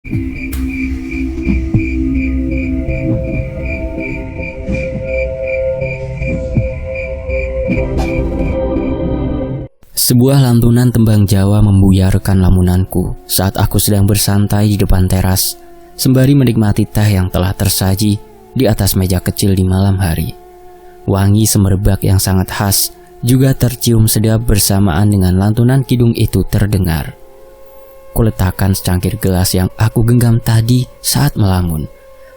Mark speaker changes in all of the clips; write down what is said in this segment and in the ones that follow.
Speaker 1: Sebuah lantunan tembang Jawa membuyarkan lamunanku saat aku sedang bersantai di depan teras, sembari menikmati teh yang telah tersaji di atas meja kecil di malam hari. Wangi semerbak yang sangat khas juga tercium sedap bersamaan dengan lantunan kidung itu terdengar. Kuletakkan secangkir gelas yang aku genggam tadi saat melamun.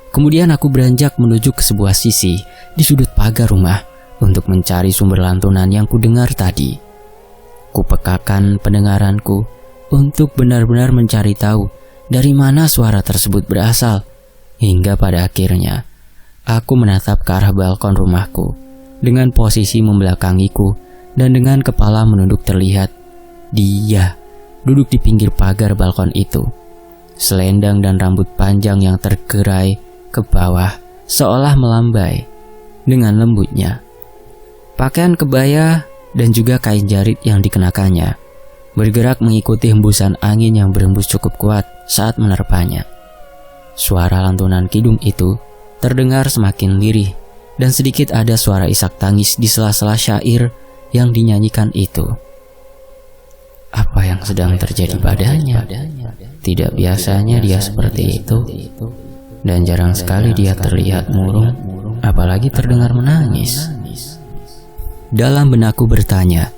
Speaker 1: Kemudian aku beranjak menuju ke sebuah sisi di sudut pagar rumah untuk mencari sumber lantunan yang kudengar tadi. Kupekakan pendengaranku untuk benar-benar mencari tahu dari mana suara tersebut berasal. Hingga pada akhirnya, aku menatap ke arah balkon rumahku dengan posisi membelakangiku dan dengan kepala menunduk terlihat dia duduk di pinggir pagar balkon itu. Selendang dan rambut panjang yang tergerai ke bawah seolah melambai dengan lembutnya. Pakaian kebaya dan juga kain jarit yang dikenakannya bergerak mengikuti hembusan angin yang berhembus cukup kuat saat menerpanya. Suara lantunan kidung itu terdengar semakin lirih dan sedikit ada suara isak tangis di sela-sela syair yang dinyanyikan itu. Apa yang sedang terjadi padanya? Tidak biasanya dia seperti itu, dan jarang sekali dia terlihat murung, apalagi terdengar menangis. Dalam benakku bertanya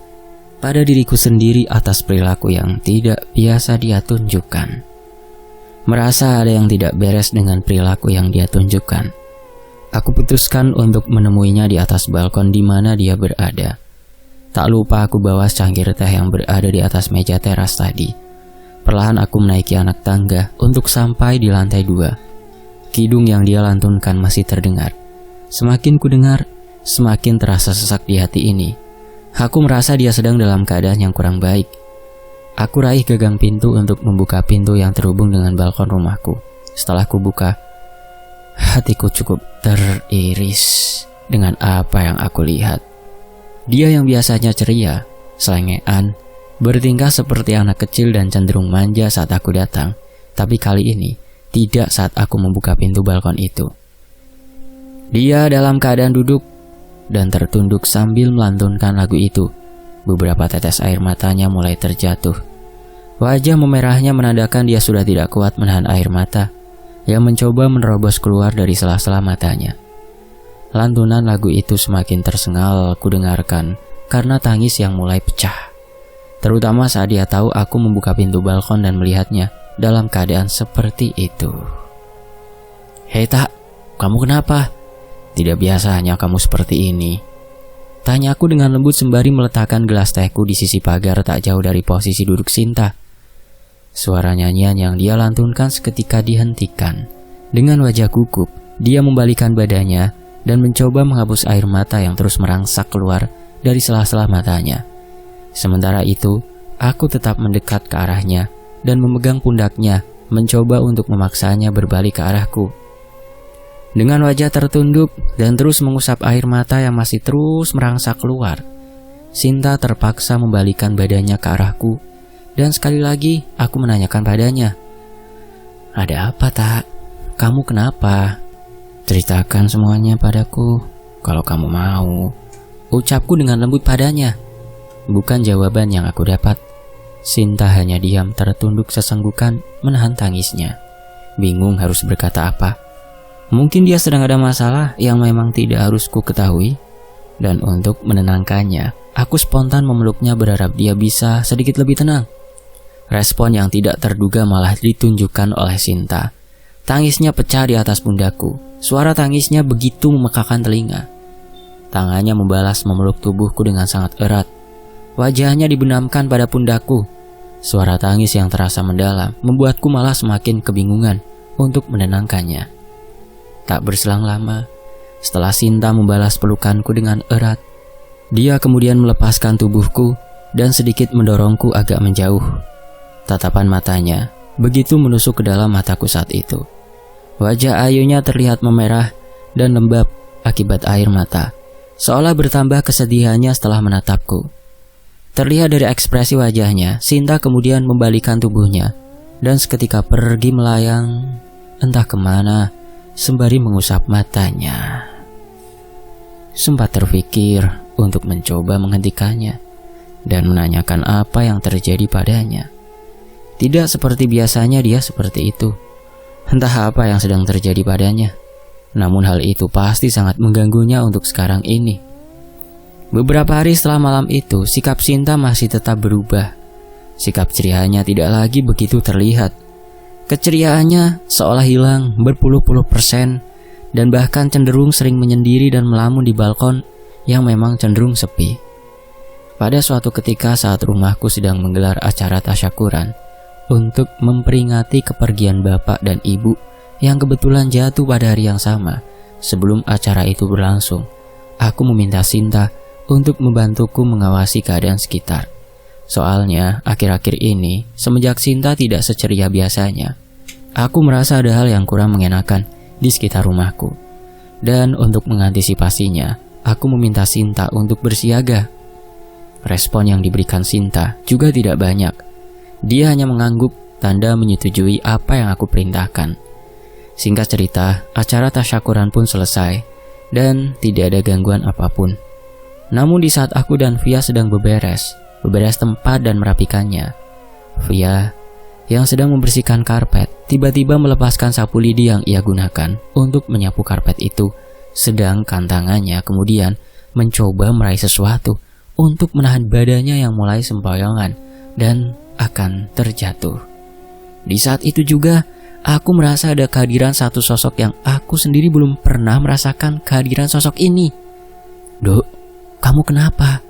Speaker 1: pada diriku sendiri atas perilaku yang tidak biasa dia tunjukkan. Merasa ada yang tidak beres dengan perilaku yang dia tunjukkan. Aku putuskan untuk menemuinya di atas balkon di mana dia berada. Tak lupa aku bawa secangkir teh yang berada di atas meja teras tadi. Perlahan aku menaiki anak tangga untuk sampai di lantai 2. Kidung yang dia lantunkan masih terdengar. Semakin ku dengar, semakin terasa sesak di hati ini. Aku merasa dia sedang dalam keadaan yang kurang baik. Aku raih gagang pintu untuk membuka pintu yang terhubung dengan balkon rumahku. Setelah ku buka, hatiku cukup teriris dengan apa yang aku lihat. Dia yang biasanya ceria, selengean, bertingkah seperti anak kecil dan cenderung manja saat aku datang. Tapi kali ini, tidak saat aku membuka pintu balkon itu. Dia dalam keadaan duduk dan tertunduk sambil melantunkan lagu itu. Beberapa tetes air matanya mulai terjatuh. Wajah memerahnya menandakan dia sudah tidak kuat menahan air mata yang mencoba menerobos keluar dari sela-sela matanya. Lantunan lagu itu semakin tersengal ku dengarkan karena tangis yang mulai pecah. Terutama saat dia tahu aku membuka pintu balkon dan melihatnya dalam keadaan seperti itu. "Hei Tak, kamu kenapa? Tidak biasanya kamu seperti ini," tanya aku dengan lembut sembari meletakkan gelas tehku di sisi pagar tak jauh dari posisi duduk Sinta. Suara nyanyian yang dia lantunkan seketika dihentikan. Dengan wajah gugup, dia membalikan badannya dan mencoba menghapus air mata yang terus merangsak keluar dari sela-sela matanya. Sementara itu, aku tetap mendekat ke arahnya dan memegang pundaknya, mencoba untuk memaksanya berbalik ke arahku. Dengan wajah tertunduk dan terus mengusap air mata yang masih terus merangsak keluar, Sinta terpaksa membalikan badannya ke arahku dan sekali lagi aku menanyakan padanya, "Ada apa Tak? Kamu kenapa? Ceritakan semuanya padaku kalau kamu mau," ucapku dengan lembut padanya. Bukan jawaban yang aku dapat. Sinta hanya diam tertunduk sesenggukan menahan tangisnya. Bingung harus berkata apa. Mungkin dia sedang ada masalah yang memang tidak harus ku ketahui. Dan untuk menenangkannya, aku spontan memeluknya berharap dia bisa sedikit lebih tenang. Respon yang tidak terduga malah ditunjukkan oleh Sinta. Tangisnya pecah di atas pundakku. Suara tangisnya begitu memekakan telinga. Tangannya membalas memeluk tubuhku dengan sangat erat. Wajahnya dibenamkan pada pundakku. Suara tangis yang terasa mendalam membuatku malah semakin kebingungan untuk menenangkannya. Tak berselang lama, setelah Sinta membalas pelukanku dengan erat, dia kemudian melepaskan tubuhku dan sedikit mendorongku agak menjauh. Tatapan matanya begitu menusuk ke dalam mataku saat itu. Wajah ayunya terlihat memerah dan lembab akibat air mata, seolah bertambah kesedihannya setelah menatapku. Terlihat dari ekspresi wajahnya, Sinta kemudian membalikkan tubuhnya dan seketika pergi melayang entah kemana sembari mengusap matanya. Sempat terpikir untuk mencoba menghentikannya dan menanyakan apa yang terjadi padanya. Tidak seperti biasanya dia seperti itu. Entah apa yang sedang terjadi padanya. Namun hal itu pasti sangat mengganggunya untuk sekarang ini. Beberapa hari setelah malam itu, sikap Sinta masih tetap berubah. Sikap cerianya tidak lagi begitu terlihat. Keceriaannya seolah hilang berpuluh-puluh persen dan bahkan cenderung sering menyendiri dan melamun di balkon yang memang cenderung sepi. Pada suatu ketika saat rumahku sedang menggelar acara tasyakuran untuk memperingati kepergian bapak dan ibu yang kebetulan jatuh pada hari yang sama sebelum acara itu berlangsung, aku meminta Sinta untuk membantuku mengawasi keadaan sekitar. Soalnya akhir-akhir ini semenjak Sinta tidak seceria biasanya, aku merasa ada hal yang kurang mengenakan di sekitar rumahku. Dan untuk mengantisipasinya, aku meminta Sinta untuk bersiaga. Respon yang diberikan Sinta juga tidak banyak. Dia hanya mengangguk tanda menyetujui apa yang aku perintahkan. Singkat cerita, acara tasyakuran pun selesai dan tidak ada gangguan apapun. Namun di saat aku dan Via sedang beberes tempat dan merapikannya, Via yang sedang membersihkan karpet tiba-tiba melepaskan sapu lidi yang ia gunakan untuk menyapu karpet itu, sedangkan tangannya kemudian mencoba meraih sesuatu untuk menahan badannya yang mulai sempoyongan dan akan terjatuh. Di saat itu juga aku merasa ada kehadiran satu sosok yang aku sendiri belum pernah merasakan kehadiran sosok ini. Dok, kamu kenapa?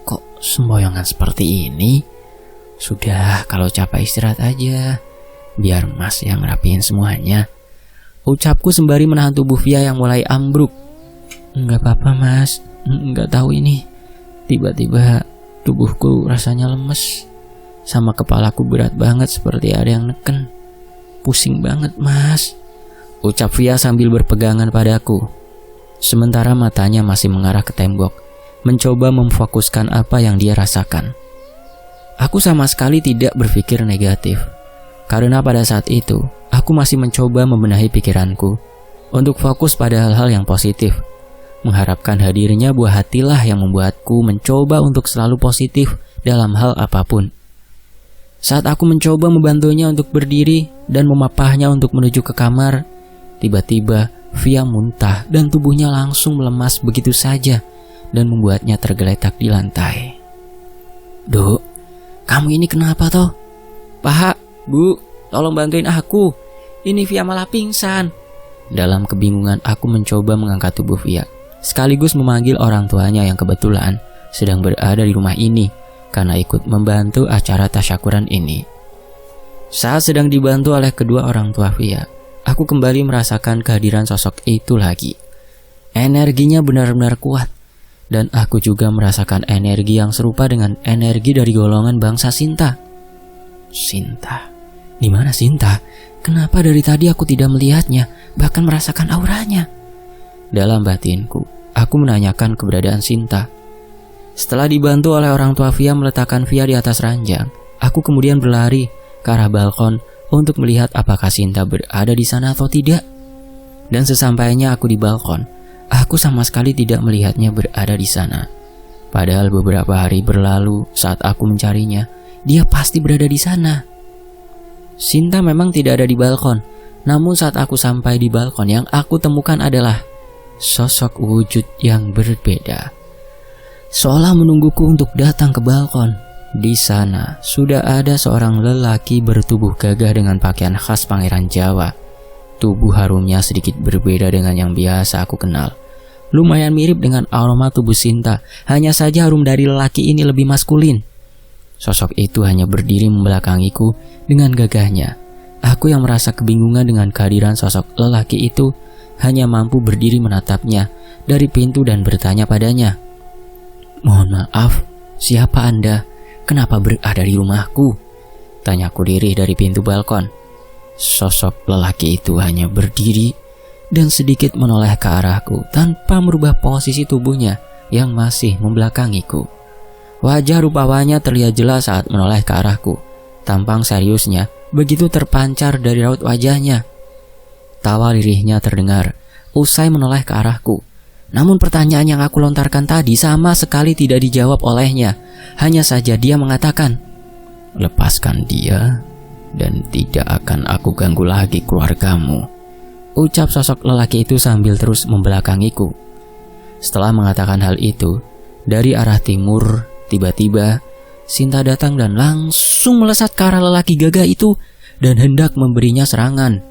Speaker 1: Kok sempoyongan seperti ini? Sudah, kalau capek istirahat aja. Biar Mas yang rapiin semuanya, ucapku sembari menahan tubuh Via yang mulai ambruk. Enggak apa-apa Mas, enggak tahu ini. Tiba-tiba tubuhku rasanya lemes. Sama kepalaku berat banget seperti ada yang neken. Pusing banget Mas, ucap Via sambil berpegangan padaku. Sementara matanya masih mengarah ke tembok, mencoba memfokuskan apa yang dia rasakan. Aku sama sekali tidak berpikir negatif, karena pada saat itu aku masih mencoba membenahi pikiranku untuk fokus pada hal-hal yang positif. Mengharapkan hadirnya buah hatilah yang membuatku mencoba untuk selalu positif dalam hal apapun. Saat aku mencoba membantunya untuk berdiri dan memapahnya untuk menuju ke kamar, tiba-tiba Via muntah dan tubuhnya langsung melemas begitu saja dan membuatnya tergeletak di lantai. Dok, kamu ini kenapa toh? Pak, Bu, tolong bantuin aku. Ini Via malah pingsan. Dalam kebingungan aku mencoba mengangkat tubuh Via, sekaligus memanggil orang tuanya yang kebetulan sedang berada di rumah ini karena ikut membantu acara tasyakuran ini. Saat sedang dibantu oleh kedua orang tua Via, aku kembali merasakan kehadiran sosok itu lagi. Energinya benar-benar kuat. Dan aku juga merasakan energi yang serupa dengan energi dari golongan bangsa Sinta. Sinta? Di mana Sinta? Kenapa dari tadi aku tidak melihatnya, bahkan merasakan auranya? Dalam batinku, aku menanyakan keberadaan Sinta. Setelah dibantu oleh orang tua Via meletakkan Via di atas ranjang, aku kemudian berlari ke arah balkon untuk melihat apakah Sinta berada di sana atau tidak. Dan sesampainya aku di balkon, aku sama sekali tidak melihatnya berada di sana. Padahal beberapa hari berlalu saat aku mencarinya, dia pasti berada di sana. Sinta memang tidak ada di balkon, namun saat aku sampai di balkon yang aku temukan adalah sosok wujud yang berbeda. Seolah menungguku untuk datang ke balkon. Di sana sudah ada seorang lelaki bertubuh gagah dengan pakaian khas Pangeran Jawa. Tubuh harumnya sedikit berbeda dengan yang biasa aku kenal. Lumayan mirip dengan aroma tubuh Sinta, hanya saja harum dari lelaki ini lebih maskulin. Sosok itu hanya berdiri membelakangiku dengan gagahnya. Aku yang merasa kebingungan dengan kehadiran sosok lelaki itu hanya mampu berdiri menatapnya dari pintu dan bertanya padanya. Mohon maaf, siapa Anda? Kenapa berada di rumahku? Tanyaku lirih dari pintu balkon. Sosok lelaki itu hanya berdiri dan sedikit menoleh ke arahku tanpa merubah posisi tubuhnya yang masih membelakangiku. Wajah rupawanya terlihat jelas saat menoleh ke arahku, Tampang seriusnya begitu terpancar dari raut wajahnya. Tawa lirihnya terdengar usai menoleh ke arahku. Namun pertanyaan yang aku lontarkan tadi sama sekali tidak dijawab olehnya. Hanya saja dia mengatakan, "Lepaskan dia dan tidak akan aku ganggu lagi keluargamu," ucap sosok lelaki itu sambil terus membelakangiku. Setelah mengatakan hal itu, dari arah timur tiba-tiba Sinta datang dan langsung melesat ke arah lelaki gagah itu dan hendak memberinya serangan.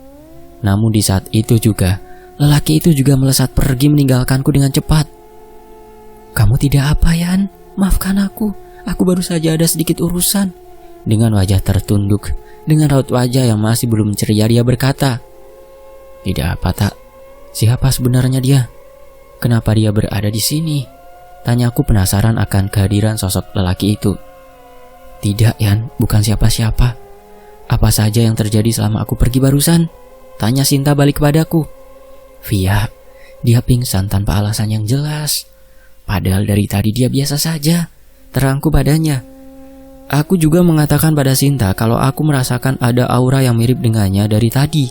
Speaker 1: Namun di saat itu juga lelaki itu juga melesat pergi meninggalkanku dengan cepat. "Kamu tidak apa, Yan? Maafkan aku baru saja ada sedikit urusan." Dengan wajah tertunduk, dengan raut wajah yang masih belum ceria dia berkata, "Tidak apa, Tak. Siapa sebenarnya dia? Kenapa dia berada di sini?" Tanyaku penasaran akan kehadiran sosok lelaki itu. "Tidak, Yan, bukan siapa-siapa. Apa saja yang terjadi selama aku pergi barusan?" tanya Sinta balik kepadaku. "Via, dia pingsan tanpa alasan yang jelas. Padahal dari tadi dia biasa saja," terangku padanya. Aku juga mengatakan pada Sinta kalau aku merasakan ada aura yang mirip dengannya dari tadi.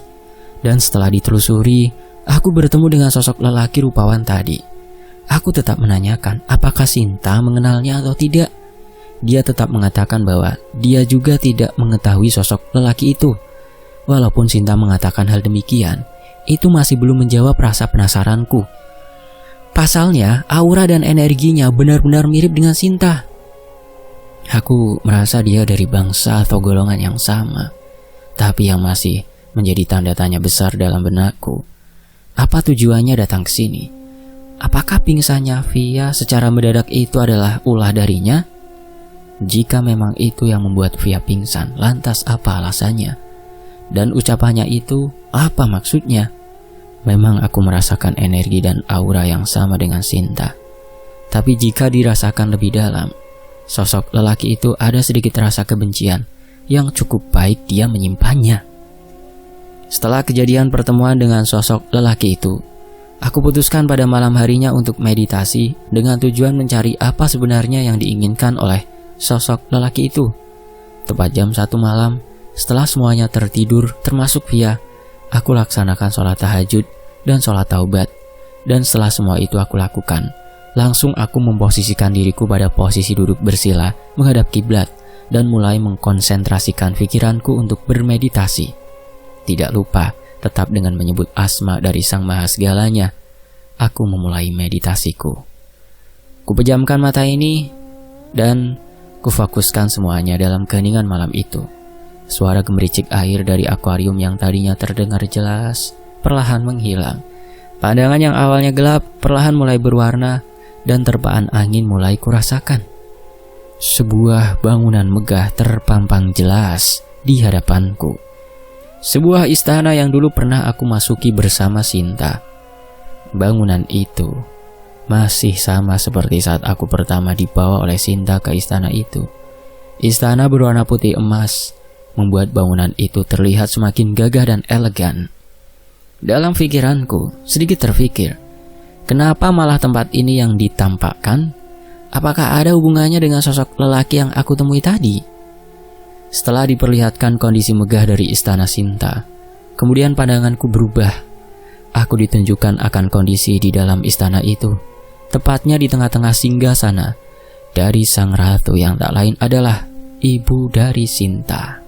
Speaker 1: Dan setelah ditelusuri, aku bertemu dengan sosok lelaki rupawan tadi. Aku tetap menanyakan apakah Sinta mengenalnya atau tidak. Dia tetap mengatakan bahwa dia juga tidak mengetahui sosok lelaki itu. Walaupun Sinta mengatakan hal demikian, itu masih belum menjawab rasa penasaranku. Pasalnya, aura dan energinya benar-benar mirip dengan Sinta. Aku merasa dia dari bangsa atau golongan yang sama. Tapi yang masih menjadi tanda tanya besar dalam benakku, apa tujuannya datang ke sini? Apakah pingsannya Via secara mendadak itu adalah ulah darinya? Jika memang itu yang membuat Via pingsan, lantas apa alasannya? Dan ucapannya itu apa maksudnya? Memang aku merasakan energi dan aura yang sama dengan Sinta. Tapi jika dirasakan lebih dalam, sosok lelaki itu ada sedikit rasa kebencian yang cukup baik dia menyimpannya. Setelah kejadian pertemuan dengan sosok lelaki itu, aku putuskan pada malam harinya untuk meditasi dengan tujuan mencari apa sebenarnya yang diinginkan oleh sosok lelaki itu. Tepat jam 1 malam, setelah semuanya tertidur termasuk Via, aku laksanakan sholat tahajud dan sholat taubat. Dan setelah semua itu aku lakukan, langsung aku memposisikan diriku pada posisi duduk bersila menghadap kiblat dan mulai mengkonsentrasikan pikiranku untuk bermeditasi. Tidak lupa, tetap dengan menyebut asma dari Sang Maha Segalanya, aku memulai meditasiku. Kupejamkan mata ini dan kufokuskan semuanya dalam keheningan malam itu. Suara gemericik air dari akuarium yang tadinya terdengar jelas perlahan menghilang. Pandangan yang awalnya gelap perlahan mulai berwarna dan terpaan angin mulai kurasakan. Sebuah bangunan megah terpampang jelas di hadapanku. Sebuah istana yang dulu pernah aku masuki bersama Sinta. Bangunan itu masih sama seperti saat aku pertama dibawa oleh Sinta ke istana itu. Istana berwarna putih emas membuat bangunan itu terlihat semakin gagah dan elegan. Dalam pikiranku sedikit terfikir, kenapa malah tempat ini yang ditampakkan? Apakah ada hubungannya dengan sosok lelaki yang aku temui tadi? Setelah diperlihatkan kondisi megah dari istana Sinta, kemudian pandanganku berubah. Aku ditunjukkan akan kondisi di dalam istana itu, tepatnya di tengah-tengah singgasana dari sang ratu yang tak lain adalah ibu dari Sinta.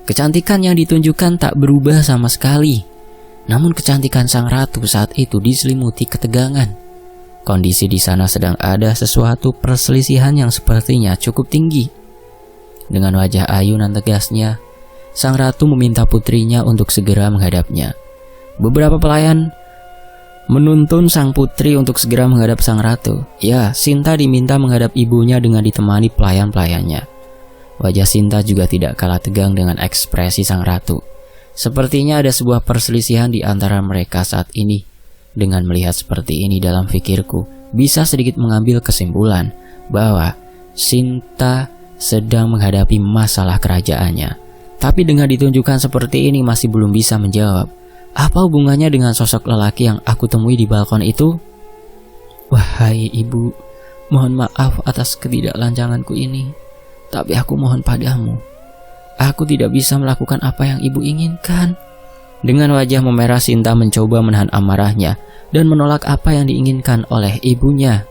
Speaker 1: Kecantikan yang ditunjukkan tak berubah sama sekali. Namun kecantikan sang ratu saat itu diselimuti ketegangan. Kondisi di sana sedang ada sesuatu perselisihan yang sepertinya cukup tinggi. Dengan wajah ayu dan tegasnya, sang ratu meminta putrinya untuk segera menghadapnya. Beberapa pelayan menuntun sang putri untuk segera menghadap sang ratu. Ya, Sinta diminta menghadap ibunya dengan ditemani pelayan-pelayannya. Wajah Sinta juga tidak kalah tegang dengan ekspresi sang ratu. Sepertinya ada sebuah perselisihan di antara mereka saat ini. Dengan melihat seperti ini dalam pikirku, bisa sedikit mengambil kesimpulan bahwa Sinta sedang menghadapi masalah kerajaannya. Tapi dengan ditunjukkan seperti ini masih belum bisa menjawab. Apa hubungannya dengan sosok lelaki yang aku temui di balkon itu? "Wahai ibu, mohon maaf atas ketidaklancanganku ini. Tapi aku mohon padamu, aku tidak bisa melakukan apa yang ibu inginkan. Dengan wajah memerah, Sinta mencoba menahan amarahnya dan menolak apa yang diinginkan oleh ibunya.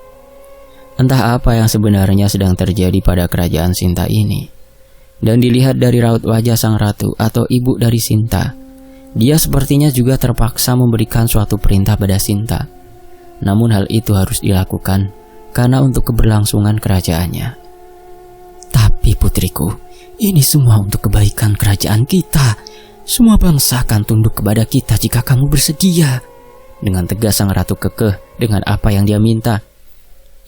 Speaker 1: Entah apa yang sebenarnya sedang terjadi pada kerajaan Sinta ini. Dan dilihat dari raut wajah sang ratu atau ibu dari Sinta, dia sepertinya juga terpaksa memberikan suatu perintah pada Sinta. Namun hal itu harus dilakukan karena untuk keberlangsungan kerajaannya. Tapi putriku, ini semua untuk kebaikan kerajaan kita. Semua bangsa akan tunduk kepada kita jika kamu bersedia. Dengan tegas sang ratu kekeh dengan apa yang dia minta.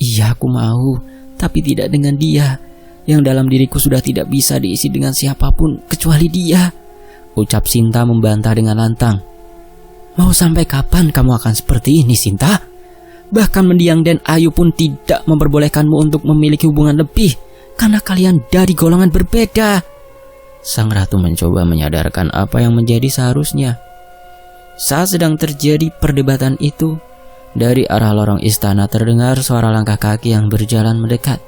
Speaker 1: Iya, aku mau, tapi tidak dengan dia, yang dalam diriku sudah tidak bisa diisi dengan siapapun kecuali dia, ucap Sinta membantah dengan lantang. Mau sampai kapan kamu akan seperti ini, Sinta? Bahkan mendiang dan Ayu pun tidak memperbolehkanmu untuk memiliki hubungan lebih, karena kalian dari golongan berbeda. Sang ratu mencoba menyadarkan apa yang menjadi seharusnya. Saat sedang terjadi perdebatan itu, dari arah lorong istana terdengar suara langkah kaki yang berjalan mendekat.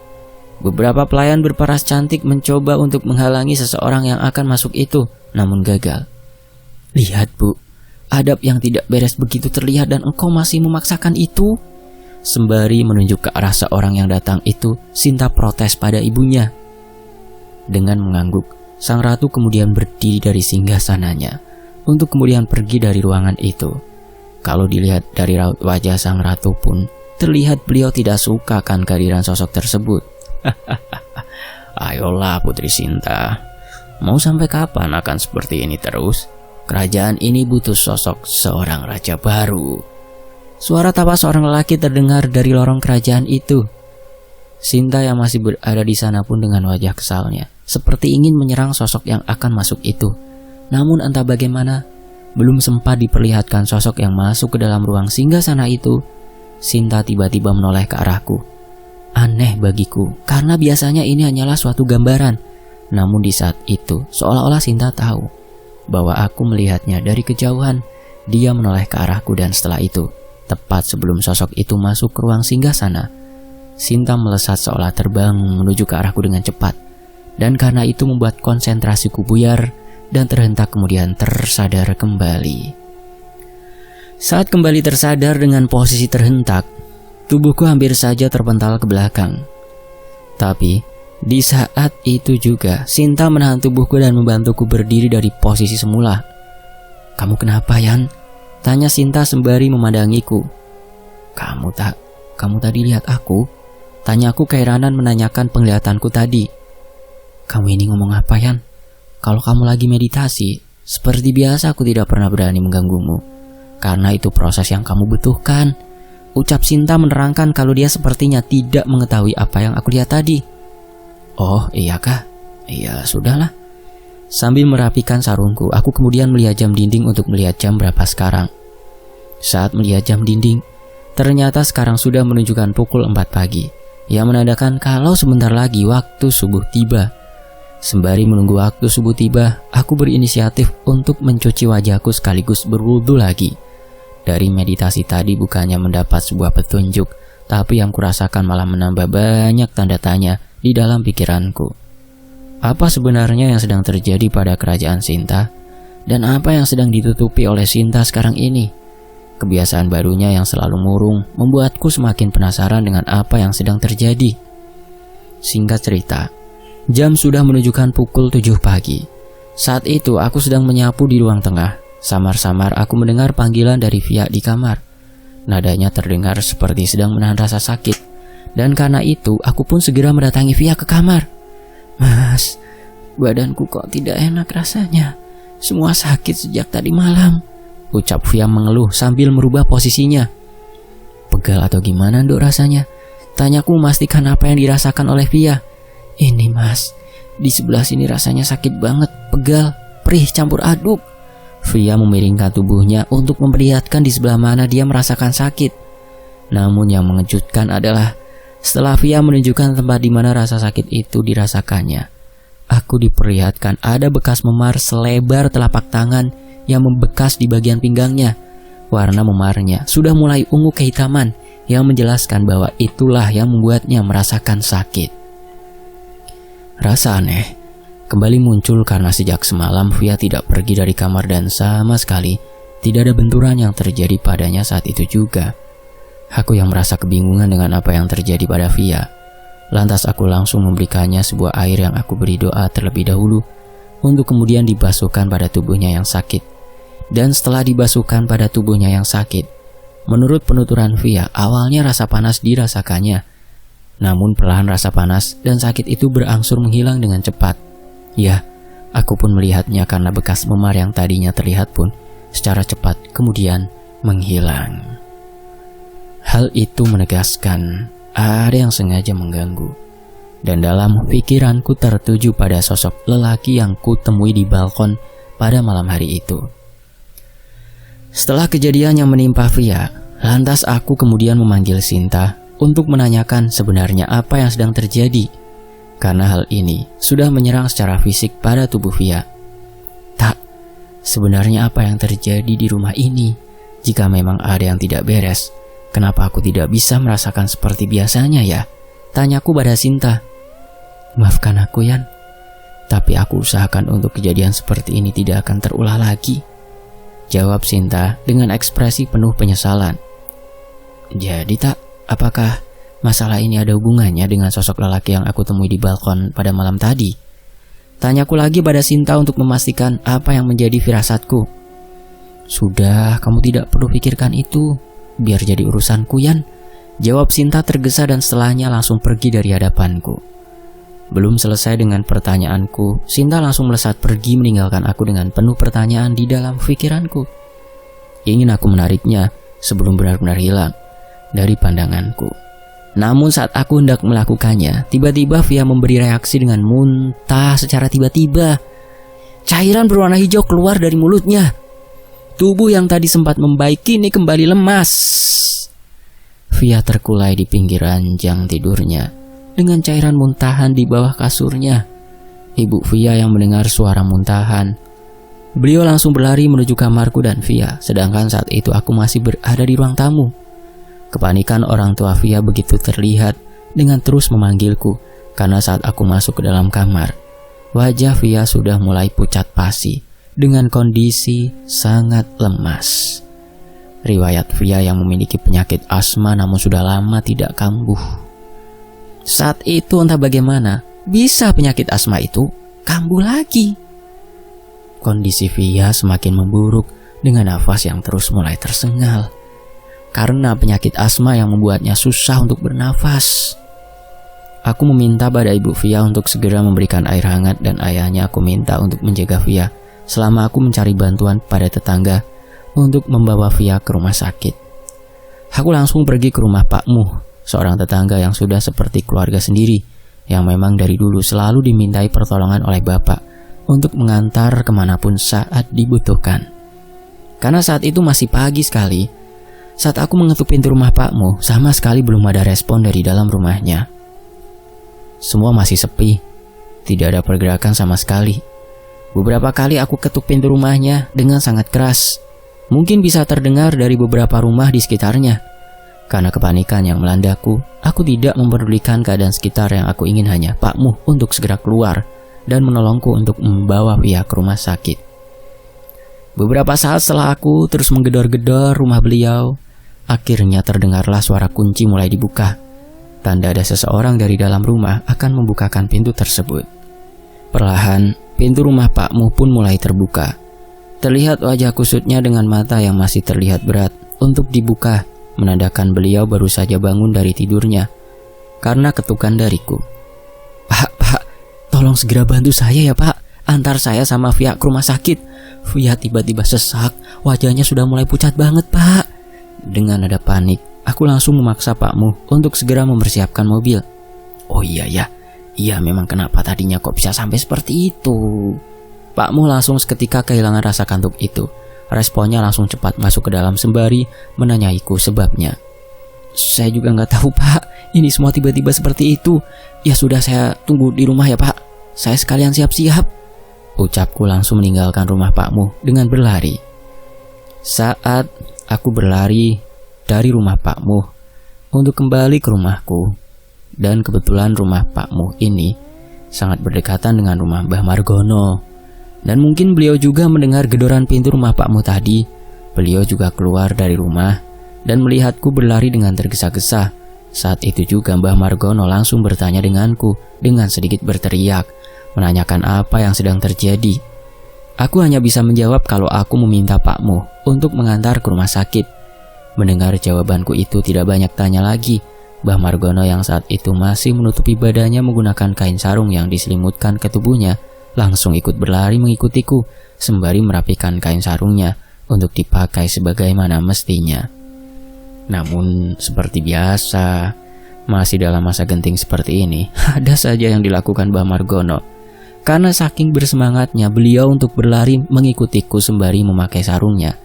Speaker 1: Beberapa pelayan berparas cantik mencoba untuk menghalangi seseorang yang akan masuk itu, namun gagal. Lihat, Bu, adab yang tidak beres begitu terlihat dan engkau masih memaksakan itu. Sembari menunjuk ke arah seorang yang datang itu, Sinta protes pada ibunya. Dengan mengangguk, sang ratu kemudian berdiri dari singgasananya untuk kemudian pergi dari ruangan itu. Kalau dilihat dari raut wajah sang ratu pun, terlihat beliau tidak suka akan kehadiran sosok tersebut. Ayolah Putri Sinta, mau sampai kapan akan seperti ini terus? Kerajaan ini butuh sosok seorang raja baru. Suara tawa seorang lelaki terdengar dari lorong kerajaan itu. Sinta yang masih berada di sana pun dengan wajah kesalnya, seperti ingin menyerang sosok yang akan masuk itu. Namun entah bagaimana, belum sempat diperlihatkan sosok yang masuk ke dalam ruang singgasana itu, Sinta tiba-tiba menoleh ke arahku. Aneh bagiku, karena biasanya ini hanyalah suatu gambaran. Namun di saat itu, seolah-olah Sinta tahu bahwa aku melihatnya dari kejauhan. Dia menoleh ke arahku dan setelah itu, tepat sebelum sosok itu masuk ke ruang singgasana, Sinta melesat seolah terbang menuju ke arahku dengan cepat. Dan karena itu membuat konsentrasiku buyar dan terhentak kemudian tersadar kembali. Saat kembali tersadar dengan posisi terhentak, tubuhku hampir saja terpental ke belakang. Tapi di saat itu juga Sinta menahan tubuhku dan membantuku berdiri dari posisi semula. Kamu kenapa, Yan? Tanya Sinta sembari memandangiku. Kamu tadi lihat aku? Tanyaku keheranan menanyakan penglihatanku tadi. Kamu ini ngomong apa, Yan? Kalau kamu lagi meditasi, seperti biasa aku tidak pernah berani mengganggumu, karena itu proses yang kamu butuhkan, ucap Sinta menerangkan kalau dia sepertinya tidak mengetahui apa yang aku lihat tadi. Oh, iya kah? Iya, sudahlah. Sambil merapikan sarungku, aku kemudian melihat jam dinding untuk melihat jam berapa sekarang. Saat melihat jam dinding, ternyata sekarang sudah menunjukkan pukul 4 pagi, yang menandakan kalau sebentar lagi waktu subuh tiba. Sembari menunggu waktu subuh tiba, aku berinisiatif untuk mencuci wajahku sekaligus berwudu lagi. Dari meditasi tadi bukannya mendapat sebuah petunjuk, tapi yang kurasakan malah menambah banyak tanda tanya di dalam pikiranku. Apa sebenarnya yang sedang terjadi pada kerajaan Sinta? Dan apa yang sedang ditutupi oleh Sinta sekarang ini? Kebiasaan barunya yang selalu murung membuatku semakin penasaran dengan apa yang sedang terjadi. Singkat cerita, jam sudah menunjukkan pukul 7 pagi. Saat itu aku sedang menyapu di ruang tengah. Samar-samar aku mendengar panggilan dari Via di kamar. Nadanya terdengar seperti sedang menahan rasa sakit. Dan karena itu aku pun segera mendatangi Via ke kamar. Mas, badanku kok tidak enak rasanya. Semua sakit sejak tadi malam, ucap Via mengeluh sambil merubah posisinya. Pegal atau gimana Dok rasanya? Tanyaku memastikan apa yang dirasakan oleh Via. Ini Mas, di sebelah sini rasanya sakit banget, pegal, perih campur aduk. Via memiringkan tubuhnya untuk memperlihatkan di sebelah mana dia merasakan sakit. Namun yang mengejutkan adalah setelah Via menunjukkan tempat di mana rasa sakit itu dirasakannya, aku diperlihatkan ada bekas memar selebar telapak tangan yang membekas di bagian pinggangnya. Warna memarnya sudah mulai ungu kehitaman yang menjelaskan bahwa itulah yang membuatnya merasakan sakit. Rasa aneh kembali muncul karena sejak semalam Via tidak pergi dari kamar dan sama sekali tidak ada benturan yang terjadi padanya saat itu juga. Aku yang merasa kebingungan dengan apa yang terjadi pada Via. Lantas aku langsung memberikannya sebuah air yang aku beri doa terlebih dahulu untuk kemudian dibasuhkan pada tubuhnya yang sakit. Dan setelah dibasuhkan pada tubuhnya yang sakit, menurut penuturan Via, awalnya rasa panas dirasakannya. Namun perlahan rasa panas dan sakit itu berangsur menghilang dengan cepat. Ya, aku pun melihatnya karena bekas memar yang tadinya terlihat pun secara cepat kemudian menghilang. Hal itu menegaskan ada yang sengaja mengganggu. Dan dalam pikiranku tertuju pada sosok lelaki yang kutemui di balkon pada malam hari itu. Setelah kejadian yang menimpa Via, lantas aku kemudian memanggil Sinta untuk menanyakan sebenarnya apa yang sedang terjadi. Karena hal ini sudah menyerang secara fisik pada tubuh Via. Tak, sebenarnya apa yang terjadi di rumah ini? Jika memang ada yang tidak beres, kenapa aku tidak bisa merasakan seperti biasanya ya? Tanyaku pada Sinta. Maafkan aku Yan, tapi aku usahakan untuk kejadian seperti ini tidak akan terulang lagi. Jawab Sinta dengan ekspresi penuh penyesalan. Jadi tak, apakah masalah ini ada hubungannya dengan sosok lelaki yang aku temui di balkon pada malam tadi? Tanyaku lagi pada Sinta untuk memastikan apa yang menjadi firasatku. Sudah, kamu tidak perlu pikirkan itu. Biar jadi urusanku Yan. Jawab Sinta tergesa dan setelahnya langsung pergi dari hadapanku. Belum selesai dengan pertanyaanku, Sinta langsung melesat pergi meninggalkan aku dengan penuh pertanyaan di dalam pikiranku. Ingin aku menariknya sebelum benar-benar hilang dari pandanganku. Namun saat aku hendak melakukannya, tiba-tiba Via memberi reaksi dengan muntah secara tiba-tiba. Cairan berwarna hijau keluar dari mulutnya. Tubuh yang tadi sempat membaik kini kembali lemas. Via terkulai di pinggir ranjang tidurnya dengan cairan muntahan di bawah kasurnya. Ibu Via yang mendengar suara muntahan, beliau langsung berlari menuju kamarku dan Via, sedangkan saat itu aku masih berada di ruang tamu. Kepanikan orang tua Via begitu terlihat dengan terus memanggilku karena saat aku masuk ke dalam kamar, wajah Via sudah mulai pucat pasi dengan kondisi sangat lemas. Riwayat Via yang memiliki penyakit asma namun sudah lama tidak kambuh. Saat itu entah bagaimana bisa penyakit asma itu kambuh lagi. Kondisi Via semakin memburuk dengan nafas yang terus mulai tersengal. Karena penyakit asma yang membuatnya susah untuk bernafas. Aku meminta pada ibu Via untuk segera memberikan air hangat dan ayahnya aku minta untuk menjaga Via selama aku mencari bantuan pada tetangga untuk membawa Via ke rumah sakit. Aku langsung pergi ke rumah Pak Muh, seorang tetangga yang sudah seperti keluarga sendiri, yang memang dari dulu selalu dimintai pertolongan oleh bapak untuk mengantar kemanapun saat dibutuhkan. Karena saat itu masih pagi sekali, saat aku mengetuk pintu rumah Pak Muh, sama sekali belum ada respon dari dalam rumahnya. Semua masih sepi, tidak ada pergerakan sama sekali. Beberapa kali aku ketuk pintu rumahnya dengan sangat keras. Mungkin bisa terdengar dari beberapa rumah di sekitarnya. Karena kepanikan yang melandaku, aku tidak mempedulikan keadaan sekitar yang aku ingin hanya Pak Muh untuk segera keluar dan menolongku untuk membawa Via ke rumah sakit. Beberapa saat setelah aku terus menggedor-gedor rumah beliau, akhirnya terdengarlah suara kunci mulai dibuka. Tanda ada seseorang dari dalam rumah akan membukakan pintu tersebut. Perlahan, pintu rumah Pak Muh pun mulai terbuka. Terlihat wajah kusutnya dengan mata yang masih terlihat berat untuk dibuka, menandakan beliau baru saja bangun dari tidurnya karena ketukan dariku. Pak, tolong segera bantu saya ya Pak. Antar saya sama Via ke rumah sakit. Via tiba-tiba sesak, wajahnya sudah mulai pucat banget Pak. Dengan nada panik, aku langsung memaksa Pak Muh untuk segera mempersiapkan mobil. Oh iya ya, iya memang kenapa tadinya kok bisa sampai seperti itu. Pak Muh langsung seketika kehilangan rasa kantuk itu. Responnya langsung cepat masuk ke dalam sembari menanyaiku sebabnya. Saya juga nggak tahu Pak, ini semua tiba-tiba seperti itu. Ya sudah, saya tunggu di rumah ya Pak. Saya sekalian siap-siap. Ucapku langsung meninggalkan rumah Pak Muh dengan berlari. Saat aku berlari dari rumah Pak Muh untuk kembali ke rumahku, dan kebetulan rumah Pak Muh ini sangat berdekatan dengan rumah Mbah Margono. Dan mungkin beliau juga mendengar gedoran pintu rumah Pakmu tadi. Beliau juga keluar dari rumah dan melihatku berlari dengan tergesa-gesa. Saat itu juga Mbah Margono langsung bertanya denganku dengan sedikit berteriak, menanyakan apa yang sedang terjadi. Aku hanya bisa menjawab kalau aku meminta Pakmu untuk mengantar ke rumah sakit. Mendengar jawabanku itu tidak banyak tanya lagi. Mbah Margono yang saat itu masih menutupi badannya menggunakan kain sarung yang diselimutkan ke tubuhnya, langsung ikut berlari mengikutiku sembari merapikan kain sarungnya untuk dipakai sebagaimana mestinya. Namun seperti biasa, masih dalam masa genting seperti ini, ada saja yang dilakukan Mbah Margono. Karena saking bersemangatnya beliau untuk berlari mengikutiku sembari memakai sarungnya,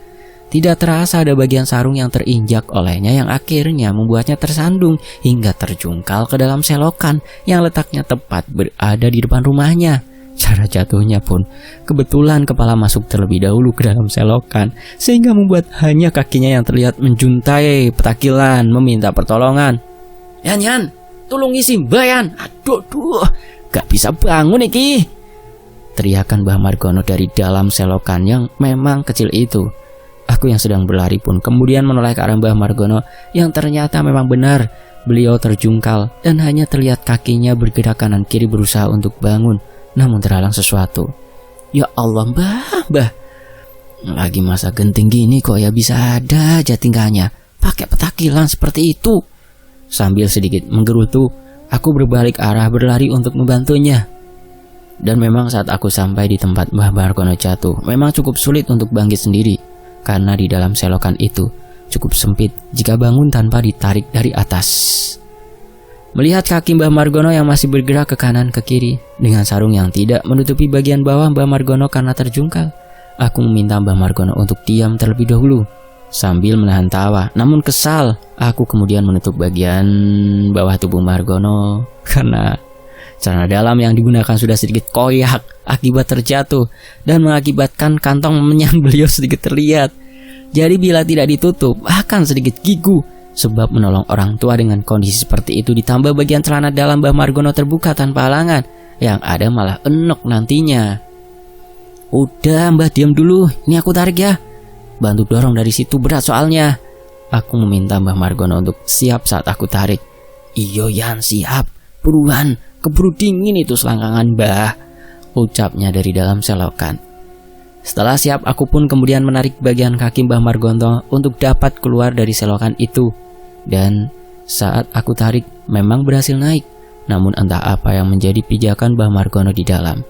Speaker 1: tidak terasa ada bagian sarung yang terinjak olehnya yang akhirnya membuatnya tersandung hingga terjungkal ke dalam selokan yang letaknya tepat berada di depan rumahnya. Cara jatuhnya pun kebetulan kepala masuk terlebih dahulu ke dalam selokan, sehingga membuat hanya kakinya yang terlihat menjuntai petakilan meminta pertolongan. Yan, tolong isi Bayan. Aduh, gak bisa bangun iki, teriakan Mbah Margono dari dalam selokan yang memang kecil itu. Aku yang sedang berlari pun kemudian menoleh ke arah Mbah Margono yang ternyata memang benar. Beliau terjungkal dan hanya terlihat kakinya bergerak kanan kiri berusaha untuk bangun, namun terhalang sesuatu. Ya Allah, Mbah, lagi masa genting gini kok ya bisa ada aja tingkahnya pakai petakilan seperti itu. Sambil sedikit menggerutu, aku berbalik arah berlari untuk membantunya. Dan memang saat aku sampai di tempat Mbah Margono jatuh, memang cukup sulit untuk bangkit sendiri, karena di dalam selokan itu cukup sempit jika bangun tanpa ditarik dari atas. Melihat kaki Mbah Margono yang masih bergerak ke kanan ke kiri dengan sarung yang tidak menutupi bagian bawah Mbah Margono karena terjungkal, aku meminta Mbah Margono untuk diam terlebih dahulu. Sambil menahan tawa, namun kesal, aku kemudian menutup bagian bawah tubuh Margono karena celana dalam yang digunakan sudah sedikit koyak akibat terjatuh dan mengakibatkan kantong menyan beliau sedikit terlihat. Jadi bila tidak ditutup akan sedikit gigu, sebab menolong orang tua dengan kondisi seperti itu ditambah bagian celana dalam Mbah Margono terbuka tanpa halangan, yang ada malah enok nantinya. Udah Mbah, diam dulu, ini aku tarik ya. Bantu dorong dari situ, berat soalnya. Aku meminta Mbah Margono untuk siap saat aku tarik. Iyo Yan, siap. Buruan, keburu dingin itu selangkangan Mbah, ucapnya dari dalam selokan. Setelah siap, aku pun kemudian menarik bagian kaki Mbah Margono untuk dapat keluar dari selokan itu. Dan saat aku tarik, memang berhasil naik. Namun entah apa yang menjadi pijakan Mbah Margono di dalam.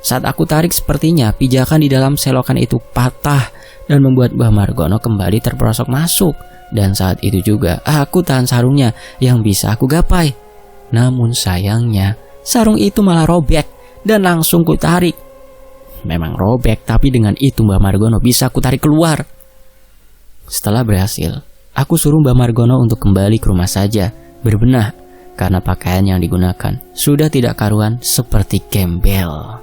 Speaker 1: Saat aku tarik, sepertinya pijakan di dalam selokan itu patah dan membuat Mbah Margono kembali terperosok masuk. Dan saat itu juga aku tahan sarungnya yang bisa aku gapai. Namun sayangnya sarung itu malah robek dan langsung ku tarik. Memang robek, tapi dengan itu Mbah Margono bisa ku tarik keluar. Setelah berhasil, aku suruh Mbah Margono untuk kembali ke rumah saja, berbenah, karena pakaian yang digunakan sudah tidak karuan seperti gembel.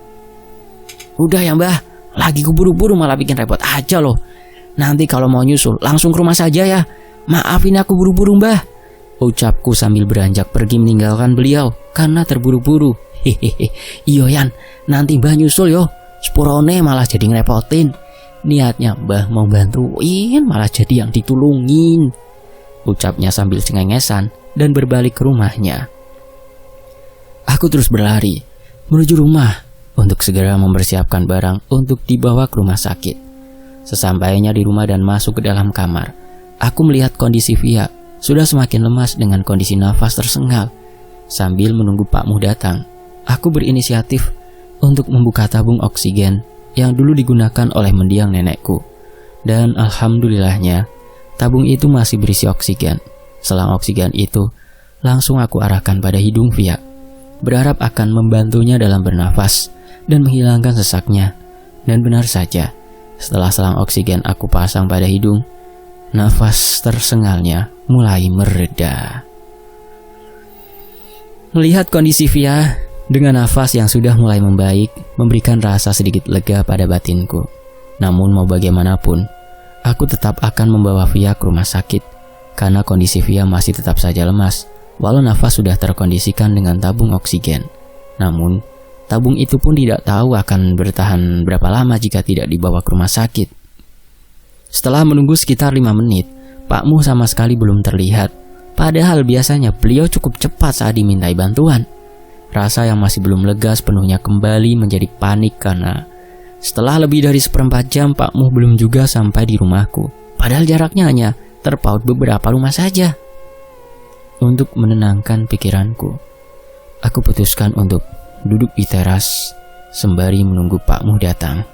Speaker 1: Udah ya Mbah, lagi kuburu-buru malah bikin repot aja loh. Nanti kalau mau nyusul langsung ke rumah saja ya. Maafin aku buru-buru Mbah, ucapku sambil beranjak pergi meninggalkan beliau karena terburu-buru. Hehehe, iyo Yan, nanti Mbah nyusul yo. Sepurone malah jadi ngerepotin. Niatnya Mbah mau bantuin malah jadi yang ditulungin, ucapnya sambil cengengesan dan berbalik ke rumahnya. Aku terus berlari menuju rumah untuk segera mempersiapkan barang untuk dibawa ke rumah sakit. Sesampainya di rumah dan masuk ke dalam kamar, aku melihat kondisi Via sudah semakin lemas dengan kondisi nafas tersengal. Sambil menunggu Pakmu datang, aku berinisiatif untuk membuka tabung oksigen yang dulu digunakan oleh mendiang nenekku. Dan alhamdulillahnya, tabung itu masih berisi oksigen. Selang oksigen itu langsung aku arahkan pada hidung Via, berharap akan membantunya dalam bernafas dan menghilangkan sesaknya. Dan benar saja, setelah selang oksigen aku pasang pada hidung, nafas tersengalnya mulai mereda. Melihat kondisi Via dengan nafas yang sudah mulai membaik, memberikan rasa sedikit lega pada batinku. Namun mau bagaimanapun, aku tetap akan membawa Via ke rumah sakit, karena kondisi Via masih tetap saja lemas, walau nafas sudah terkondisikan dengan tabung oksigen. Namun, Tabung itu pun tidak tahu akan bertahan berapa lama jika tidak dibawa ke rumah sakit. Setelah menunggu sekitar 5 menit, Pak Muh sama sekali belum terlihat. Padahal biasanya beliau cukup cepat saat dimintai bantuan. Rasa yang masih belum lega sepenuhnya kembali menjadi panik karena setelah lebih dari 1/4 jam Pak Muh belum juga sampai di rumahku. Padahal jaraknya hanya terpaut beberapa rumah saja. Untuk menenangkan pikiranku, aku putuskan untuk duduk di teras sembari menunggu Pak Muh datang.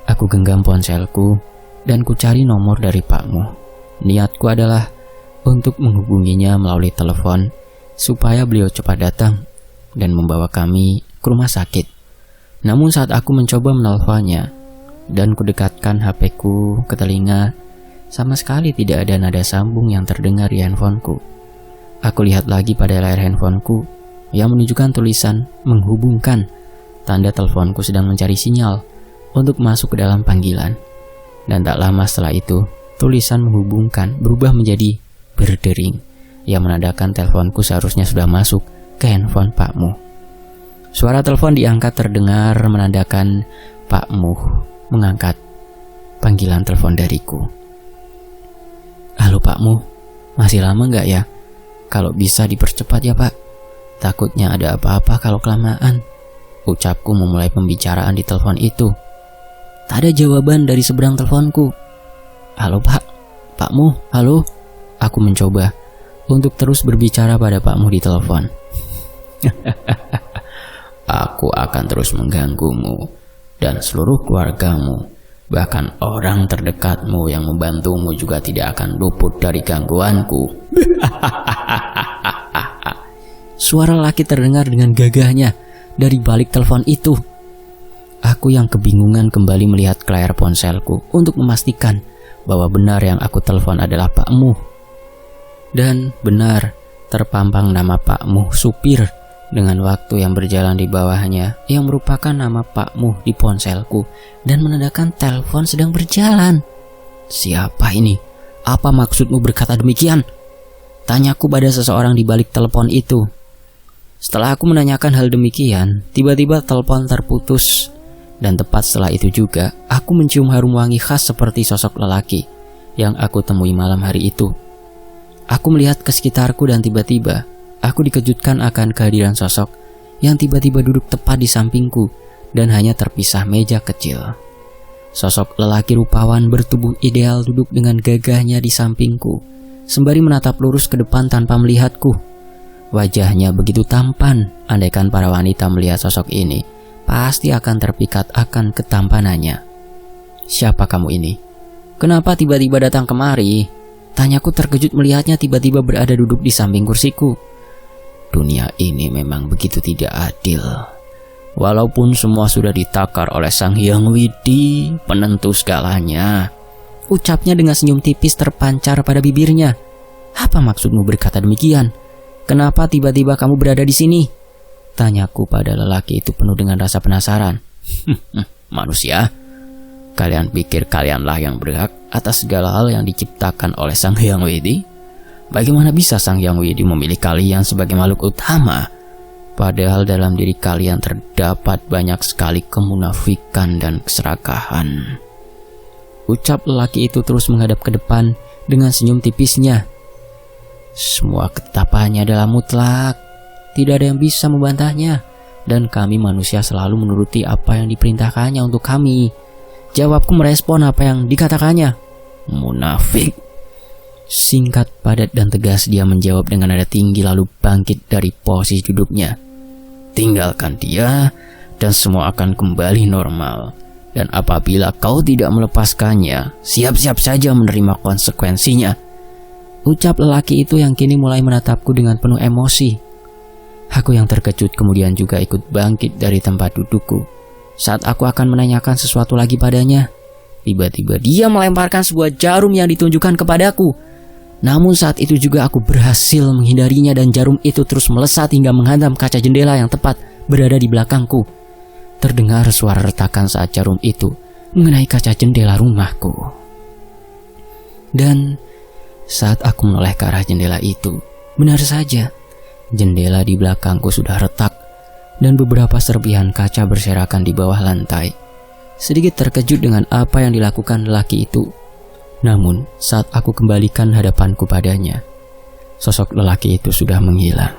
Speaker 1: Aku genggam ponselku dan ku cari nomor dari Pak Muh. Niatku adalah untuk menghubunginya melalui telepon supaya beliau cepat datang dan membawa kami ke rumah sakit. Namun saat aku mencoba menelponnya dan kudekatkan HP-ku ke telinga, sama sekali tidak ada nada sambung yang terdengar di handphoneku. Aku lihat lagi pada layar handphoneku yang menunjukkan tulisan menghubungkan, tanda teleponku sedang mencari sinyal untuk masuk ke dalam panggilan. Dan tak lama setelah itu, tulisan menghubungkan berubah menjadi berdering, yang menandakan teleponku seharusnya sudah masuk ke handphone Pak Muh. Suara telepon diangkat terdengar menandakan Pak Muh mengangkat panggilan telepon dariku. Halo Pak Muh, masih lama nggak ya? Kalau bisa dipercepat ya Pak. Takutnya ada apa-apa kalau kelamaan. Ucapku memulai pembicaraan di telepon itu. Tak ada jawaban dari seberang teleponku. Halo Pak, Pak Muh, halo. Aku mencoba untuk terus berbicara pada Pak Muh di telepon. Aku akan terus mengganggumu dan seluruh keluargamu. Bahkan orang terdekatmu yang membantumu juga tidak akan luput dari gangguanku. Suara laki terdengar dengan gagahnya dari balik telepon itu. Aku yang kebingungan kembali melihat ke layar ponselku untuk memastikan bahwa benar yang aku telepon adalah Pak Muh. Dan benar, terpampang nama Pak Muh supir dengan waktu yang berjalan di bawahnya yang merupakan nama Pak Muh di ponselku dan menandakan telepon sedang berjalan. Siapa ini? Apa maksudmu berkata demikian? Tanyaku pada seseorang di balik telepon itu. Setelah aku menanyakan hal demikian, tiba-tiba telepon terputus. Dan tepat setelah itu juga, aku mencium harum wangi khas seperti sosok lelaki yang aku temui malam hari itu. Aku melihat ke sekitarku dan tiba-tiba aku dikejutkan akan kehadiran sosok yang tiba-tiba duduk tepat di sampingku dan hanya terpisah meja kecil. Sosok lelaki rupawan bertubuh ideal duduk dengan gagahnya di sampingku, sembari menatap lurus ke depan tanpa melihatku. Wajahnya begitu tampan, andaikan para wanita melihat sosok ini, pasti akan terpikat akan ketampanannya. Siapa kamu ini? Kenapa tiba-tiba datang kemari? Tanyaku terkejut melihatnya tiba-tiba berada duduk di samping kursiku. Dunia ini memang begitu tidak adil. Walaupun semua sudah ditakar oleh Sang Hyang Widi, penentu segalanya. Ucapnya dengan senyum tipis terpancar pada bibirnya. Apa maksudmu berkata demikian? Kenapa tiba-tiba kamu berada di sini? Tanyaku pada lelaki itu penuh dengan rasa penasaran. Manusia, kalian pikir kalianlah yang berhak atas segala hal yang diciptakan oleh Sang Hyang Widi? Bagaimana bisa Sang Hyang Widi memilih kalian sebagai makhluk utama? Padahal dalam diri kalian terdapat banyak sekali kemunafikan dan keserakahan. Ucap lelaki itu terus menghadap ke depan dengan senyum tipisnya. Semua ketetapannya adalah mutlak. Tidak ada yang bisa membantahnya. Dan kami manusia selalu menuruti apa yang diperintahkannya untuk kami. Jawabku merespon apa yang dikatakannya. Munafik. Singkat, padat, dan tegas dia menjawab dengan nada tinggi lalu bangkit dari posisi duduknya. Tinggalkan dia dan semua akan kembali normal. Dan apabila kau tidak melepaskannya, siap-siap saja menerima konsekuensinya. Ucap lelaki itu yang kini mulai menatapku dengan penuh emosi. Aku yang terkejut kemudian juga ikut bangkit dari tempat dudukku. Saat aku akan menanyakan sesuatu lagi padanya, tiba-tiba dia melemparkan sebuah jarum yang ditunjukkan kepadaku. Namun saat itu juga aku berhasil menghindarinya dan jarum itu terus melesat hingga menghantam kaca jendela yang tepat berada di belakangku. Terdengar suara retakan saat jarum itu mengenai kaca jendela rumahku. Dan saat aku menoleh ke arah jendela itu, benar saja, jendela di belakangku sudah retak dan beberapa serpihan kaca berserakan di bawah lantai. Sedikit terkejut dengan apa yang dilakukan lelaki itu. Namun, saat aku kembalikan hadapanku padanya, sosok lelaki itu sudah menghilang.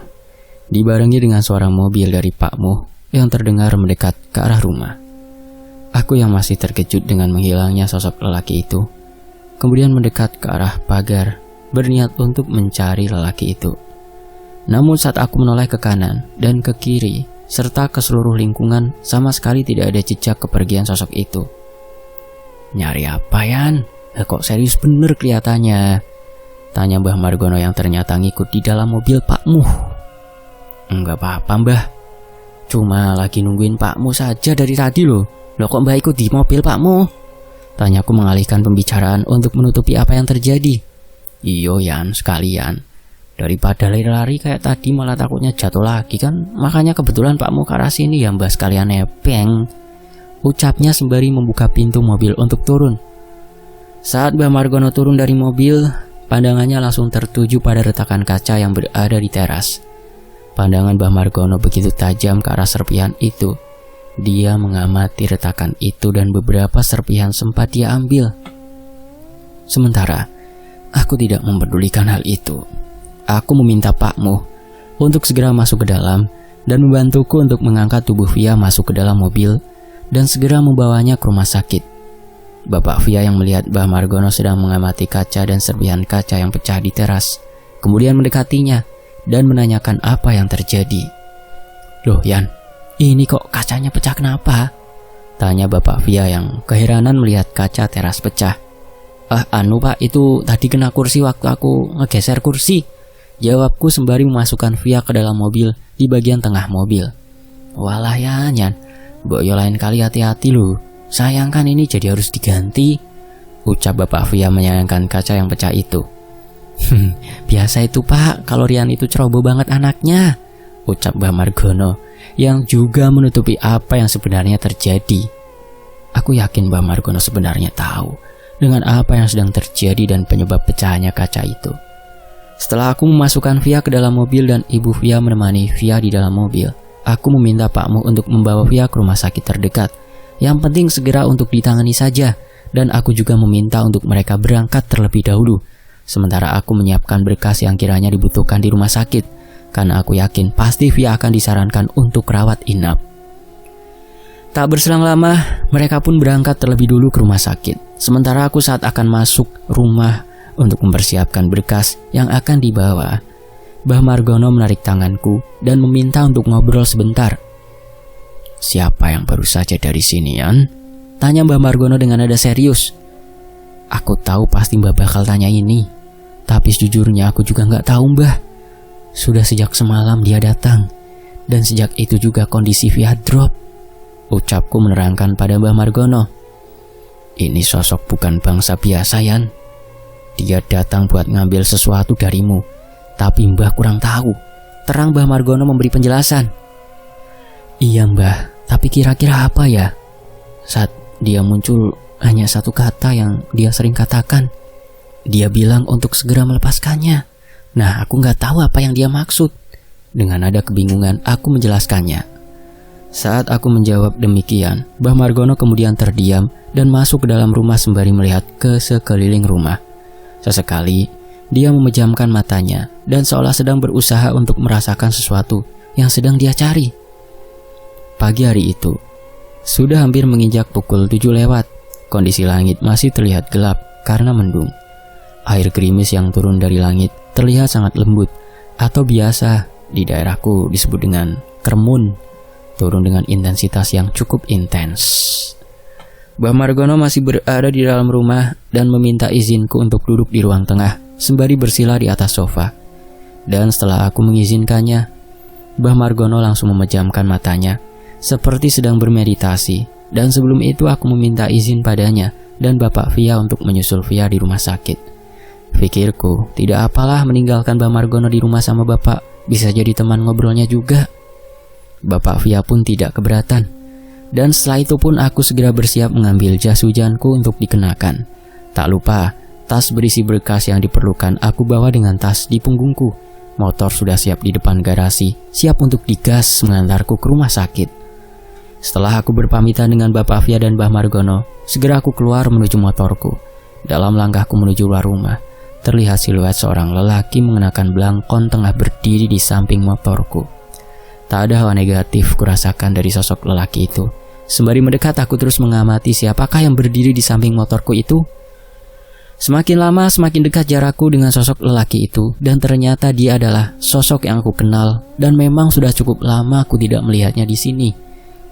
Speaker 1: Dibarengi dengan suara mobil dari Pak Muh yang terdengar mendekat ke arah rumah. Aku yang masih terkejut dengan menghilangnya sosok lelaki itu, kemudian mendekat ke arah pagar, berniat untuk mencari lelaki itu. Namun saat aku menoleh ke kanan dan ke kiri, serta ke seluruh lingkungan, sama sekali tidak ada jejak kepergian sosok itu. "Nyari apa, Yan? Kok serius bener kelihatannya?" tanya Mbah Margono yang ternyata ngikut di dalam mobil Pak Muh. "Enggak apa-apa, Mbah. Cuma lagi nungguin Pak Muh saja dari tadi loh. Loh kok Mbah ikut di mobil Pak Muh?" tanyaku mengalihkan pembicaraan untuk menutupi apa yang terjadi. "Iyo Yan, sekalian. Daripada lari-lari kayak tadi malah takutnya jatuh lagi kan. Makanya kebetulan Pak Muh ke arah sini ya Mbah sekalian nebeng," ucapnya sembari membuka pintu mobil untuk turun. Saat Mbah Margono turun dari mobil, pandangannya langsung tertuju pada retakan kaca yang berada di teras. Pandangan Mbah Margono begitu tajam ke arah serpihan itu. Dia mengamati retakan itu dan beberapa serpihan sempat dia ambil. Sementara, aku tidak mempedulikan hal itu. Aku meminta Pak Muh untuk segera masuk ke dalam dan membantuku untuk mengangkat tubuh Via masuk ke dalam mobil dan segera membawanya ke rumah sakit. Bapak Via yang melihat Mbah Margono sedang mengamati kaca dan serpihan kaca yang pecah di teras, kemudian mendekatinya dan menanyakan apa yang terjadi. "Loh Yan, ini kok kacanya pecah kenapa?" tanya Bapak Via yang keheranan melihat kaca teras pecah. Anu Pak, itu tadi kena kursi waktu aku ngegeser kursi," jawabku sembari memasukkan Via ke dalam mobil di bagian tengah mobil. "Walah Yan, mbok yo lain kali hati-hati loh. Sayang kan ini jadi harus diganti," ucap Bapak Via menyayangkan kaca yang pecah itu. "Biasa itu Pak, kalau Rian itu ceroboh banget anaknya," ucap Mbah Margono yang juga menutupi apa yang sebenarnya terjadi. Aku yakin Mbah Margono sebenarnya tahu dengan apa yang sedang terjadi dan penyebab pecahnya kaca itu. Setelah aku memasukkan Via ke dalam mobil dan ibu Via menemani Via di dalam mobil, aku meminta Pak Muh untuk membawa Via ke rumah sakit terdekat. Yang penting segera untuk ditangani saja, dan aku juga meminta untuk mereka berangkat terlebih dahulu. Sementara aku menyiapkan berkas yang kiranya dibutuhkan di rumah sakit, karena aku yakin pasti Via akan disarankan untuk rawat inap. Tak berselang lama, mereka pun berangkat terlebih dulu ke rumah sakit. Sementara aku saat akan masuk rumah untuk mempersiapkan berkas yang akan dibawa, Mbah Margono menarik tanganku dan meminta untuk ngobrol sebentar. "Siapa yang baru saja dari sini, Yan?" tanya Mbah Margono dengan nada serius. Aku tahu pasti Mbah bakal tanya ini, tapi sejujurnya aku juga nggak tahu Mbah. Sudah sejak semalam dia datang, dan sejak itu juga kondisi Via drop, ucapku menerangkan pada Mbah Margono. "Ini sosok bukan bangsa biasa, Yan. Dia datang buat ngambil sesuatu darimu, tapi Mbah kurang tahu," terang Mbah Margono memberi penjelasan. "Iya Mbah, tapi kira-kira apa ya?" Saat dia muncul, hanya satu kata yang dia sering katakan. Dia bilang untuk segera melepaskannya. Nah, aku nggak tahu apa yang dia maksud. Dengan nada kebingungan, aku menjelaskannya. Saat aku menjawab demikian, Mbah Margono kemudian terdiam dan masuk ke dalam rumah sembari melihat ke sekeliling rumah. Sesekali, dia memejamkan matanya dan seolah sedang berusaha untuk merasakan sesuatu yang sedang dia cari. Pagi hari itu, sudah hampir menginjak pukul 7 lewat. Kondisi langit masih terlihat gelap karena mendung. Air gerimis yang turun dari langit terlihat sangat lembut, atau biasa di daerahku disebut dengan kermun, turun dengan intensitas yang cukup intens. Mbah Margono masih berada di dalam rumah dan meminta izinku untuk duduk di ruang tengah sembari bersila di atas sofa. Dan setelah aku mengizinkannya, Mbah Margono langsung memejamkan matanya seperti sedang bermeditasi. Dan sebelum itu aku meminta izin padanya dan Bapak Via untuk menyusul Via di rumah sakit. Pikirku, tidak apalah meninggalkan Mbah Margono di rumah sama Bapak, bisa jadi teman ngobrolnya juga. Bapak Via pun tidak keberatan. Dan setelah itu pun aku segera bersiap mengambil jas hujanku untuk dikenakan. Tak lupa, tas berisi berkas yang diperlukan aku bawa dengan tas di punggungku. Motor sudah siap di depan garasi, siap untuk digas mengantarku ke rumah sakit. Setelah aku berpamitan dengan Bapak Afia dan Mbah Margono, segera aku keluar menuju motorku. Dalam langkahku menuju luar rumah, terlihat siluet seorang lelaki mengenakan belangkon tengah berdiri di samping motorku. Tak ada hawa negatif kurasakan dari sosok lelaki itu. Sembari mendekat, aku terus mengamati siapakah yang berdiri di samping motorku itu. Semakin lama semakin dekat jarakku dengan sosok lelaki itu, dan ternyata dia adalah sosok yang aku kenal dan memang sudah cukup lama aku tidak melihatnya di sini.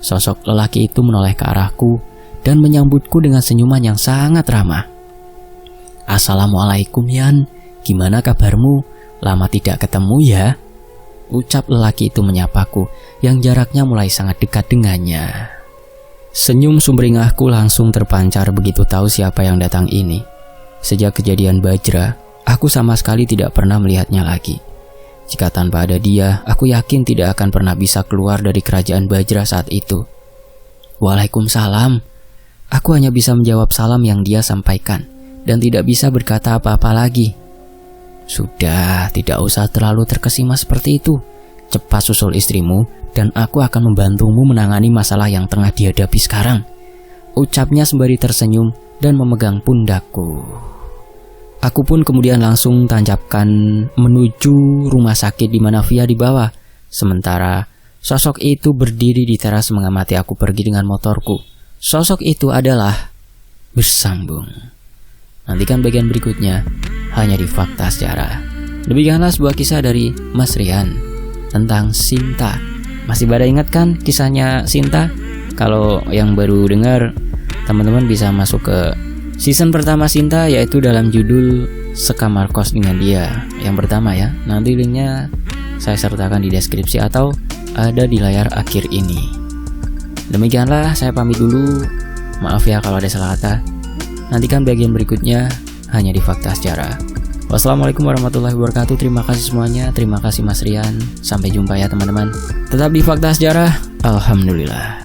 Speaker 1: Sosok lelaki itu menoleh ke arahku dan menyambutku dengan senyuman yang sangat ramah. "Assalamualaikum Yan, gimana kabarmu? Lama tidak ketemu ya?" ucap lelaki itu menyapaku yang jaraknya mulai sangat dekat dengannya. Senyum sumringahku langsung terpancar begitu tahu siapa yang datang ini. Sejak kejadian Bajra, aku sama sekali tidak pernah melihatnya lagi. Jika tanpa ada dia, aku yakin tidak akan pernah bisa keluar dari kerajaan Bajra saat itu. "Waalaikumsalam." Aku hanya bisa menjawab salam yang dia sampaikan dan tidak bisa berkata apa-apa lagi. "Sudah, tidak usah terlalu terkesima seperti itu. Cepat susul istrimu dan aku akan membantumu menangani masalah yang tengah dihadapi sekarang," ucapnya sembari tersenyum dan memegang pundakku. Aku pun kemudian langsung tancapkan menuju rumah sakit di mana Via dibawa. Sementara sosok itu berdiri di teras mengamati aku pergi dengan motorku. Sosok itu adalah bersambung. Nantikan bagian berikutnya hanya di Fakta Sejarah. Demikianlah sebuah kisah dari Mas Rian tentang Sinta. Masih pada ingat kan kisahnya Sinta? Kalau yang baru dengar, teman-teman bisa masuk ke season pertama Sinta, yaitu dalam judul Sekamar Kos dengan Dia yang pertama ya. Nanti linknya saya sertakan di deskripsi atau ada di layar akhir ini. Demikianlah, saya pamit dulu. Maaf ya kalau ada salah kata. Nantikan bagian berikutnya hanya di Fakta Sejarah. Wassalamualaikum warahmatullahi wabarakatuh. Terima kasih semuanya. Terima kasih Mas Rian. Sampai jumpa ya teman-teman. Tetap di Fakta Sejarah. Alhamdulillah.